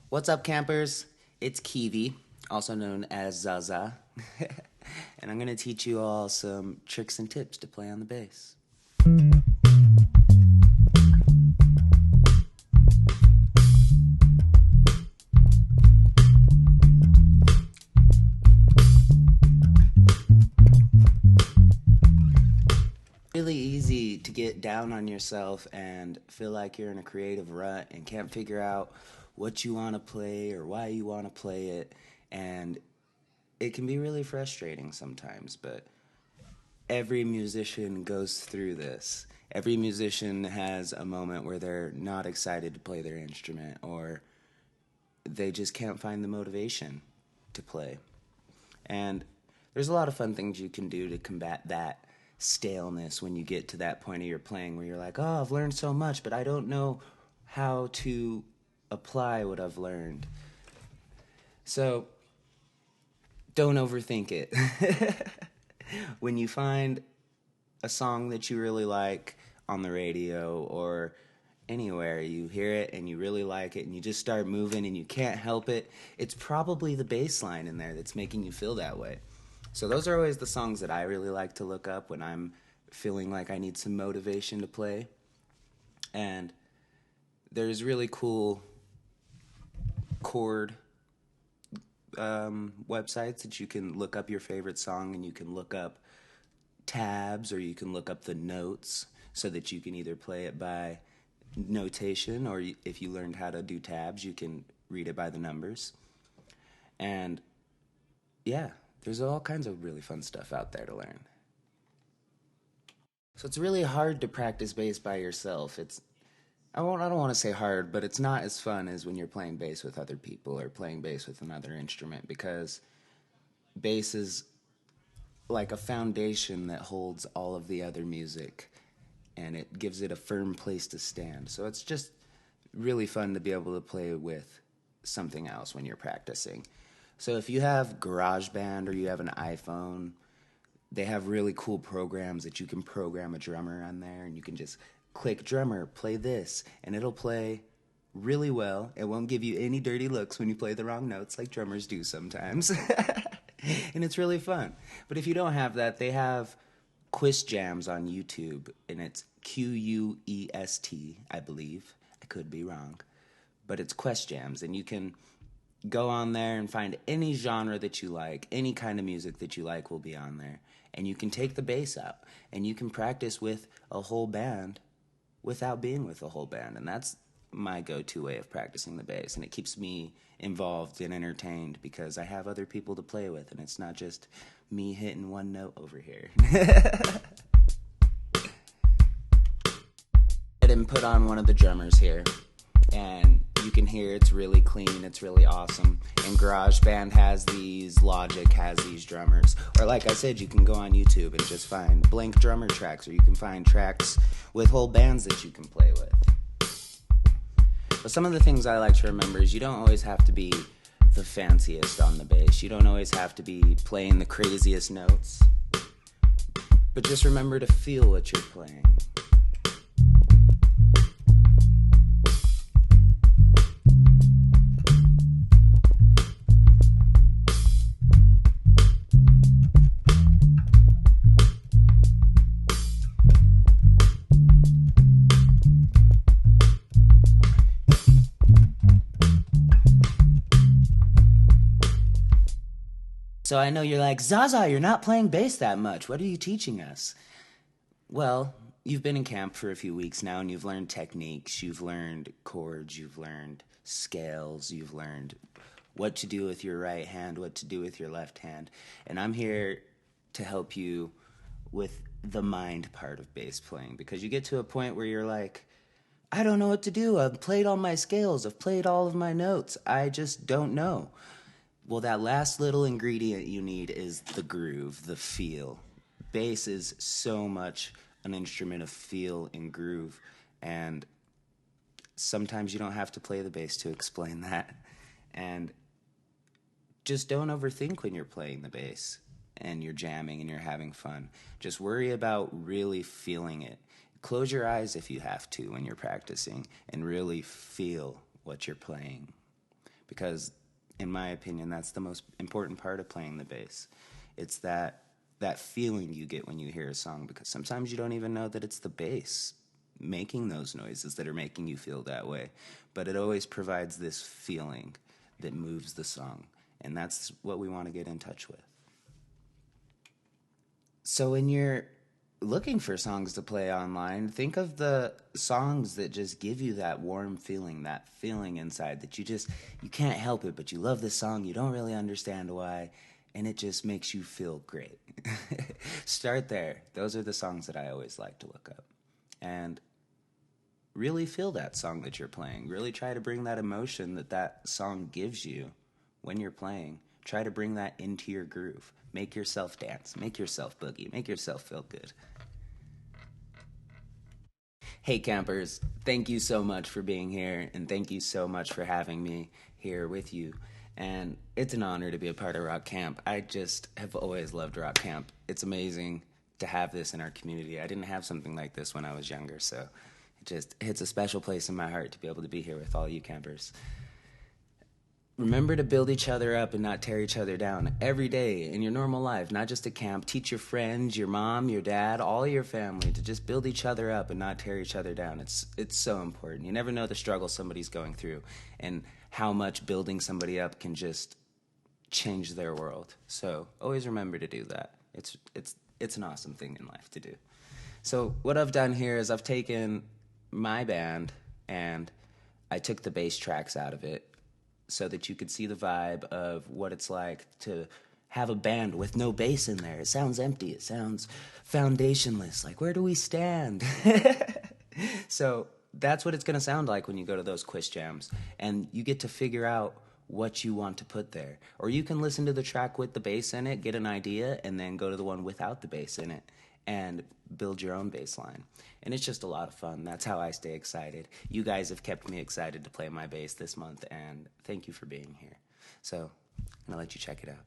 What's up, campers? It's Keyvin, also known as Zaza, and I'm going to teach you all some tricks and tips to play on the bass. Really easy to get down on yourself and feel like you're in a creative rut and can't figure out what you want to play or why you want to play it, and it can be really frustrating sometimes, but every musician goes through this. Every musician has a moment where they're not excited to play their instrument, or they just can't find the motivation to play. And there's a lot of fun things you can do to combat that staleness when you get to that point of your playing where you're like, oh, I've learned so much, but I don't know how to apply what I've learned. So don't overthink it. When you find a song that you really like on the radio or anywhere, you hear it and you really like it and you just start moving and you can't help it, it's probably the bass line in there that's making you feel that way. So those are always the songs that I really like to look up when I'm feeling like I need some motivation to play. And there's really cool chord websites that you can look up your favorite song, and you can look up tabs or you can look up the notes so that you can either play it by notation, or if you learned how to do tabs, you can read it by the numbers. And yeah, there's all kinds of really fun stuff out there to learn. So it's really hard to practice bass by yourself. I don't want to say hard, but it's not as fun as when you're playing bass with other people or playing bass with another instrument, because bass is like a foundation that holds all of the other music, and it gives it a firm place to stand. So it's just really fun to be able to play with something else when you're practicing. So if you have GarageBand or you have an iPhone, they have really cool programs that you can program a drummer on there, and you can just click drummer, play this, and it'll play really well. It won't give you any dirty looks when you play the wrong notes like drummers do sometimes. And it's really fun. But if you don't have that, they have quiz jams on YouTube, and it's Quest, I believe. I could be wrong. But it's quest jams, and you can go on there and find any genre that you like. Any kind of music that you like will be on there. And you can take the bass out, and you can practice with a whole band without being with a whole band. And that's my go-to way of practicing the bass, and it keeps me involved and entertained because I have other people to play with, and it's not just me hitting one note over here. And put on one of the drummers here, and you can hear it's really clean, it's really awesome. And GarageBand has these, Logic has these drummers. Or like I said, you can go on YouTube and just find blank drummer tracks, or you can find tracks with whole bands that you can play with. But some of the things I like to remember is you don't always have to be the fanciest on the bass. You don't always have to be playing the craziest notes. But just remember to feel what you're playing. So I know you're like, Zaza, you're not playing bass that much. What are you teaching us? Well, you've been in camp for a few weeks now, and you've learned techniques, you've learned chords, you've learned scales, you've learned what to do with your right hand, what to do with your left hand. And I'm here to help you with the mind part of bass playing, because you get to a point where you're like, I don't know what to do. I've played all my scales, I've played all of my notes, I just don't know. Well, that last little ingredient you need is the groove, the feel. Bass is so much an instrument of feel and groove, and sometimes you don't have to play the bass to explain that. And just don't overthink when you're playing the bass and you're jamming and you're having fun. Just worry about really feeling it. Close your eyes if you have to when you're practicing and really feel what you're playing. because in my opinion, that's the most important part of playing the bass. It's that feeling you get when you hear a song, because sometimes you don't even know that it's the bass making those noises that are making you feel that way, but it always provides this feeling that moves the song, and that's what we want to get in touch with. So when you're looking for songs to play online, think of the songs that just give you that warm feeling, that feeling inside that you can't help it, but you love this song, you don't really understand why, and it just makes you feel great. Start there. Those are the songs that I always like to look up. And really feel that song that you're playing. Really try to bring that emotion that that song gives you when you're playing. Try to bring that into your groove. Make yourself dance. Make yourself boogie. Make yourself feel good. Hey campers, thank you so much for being here, and thank you so much for having me here with you. And it's an honor to be a part of Rock Camp. I just have always loved Rock Camp. It's amazing to have this in our community. I didn't have something like this when I was younger, so it just hits a special place in my heart to be able to be here with all you campers. Remember to build each other up and not tear each other down every day in your normal life, not just at camp. Teach your friends, your mom, your dad, all your family to just build each other up and not tear each other down. It's so important. You never know the struggle somebody's going through and how much building somebody up can just change their world. So always remember to do that. It's an awesome thing in life to do. So what I've done here is I've taken my band and I took the bass tracks out of it, so that you could see the vibe of what it's like to have a band with no bass in there. It sounds empty. It sounds foundationless. Like, where do we stand? So that's what it's going to sound like when you go to those quiz jams. And you get to figure out what you want to put there. Or you can listen to the track with the bass in it, get an idea, and then go to the one without the bass in it and build your own bass line. And it's just a lot of fun. That's how I stay excited. You guys have kept me excited to play my bass this month, and thank you for being here. So I'm going to let you check it out.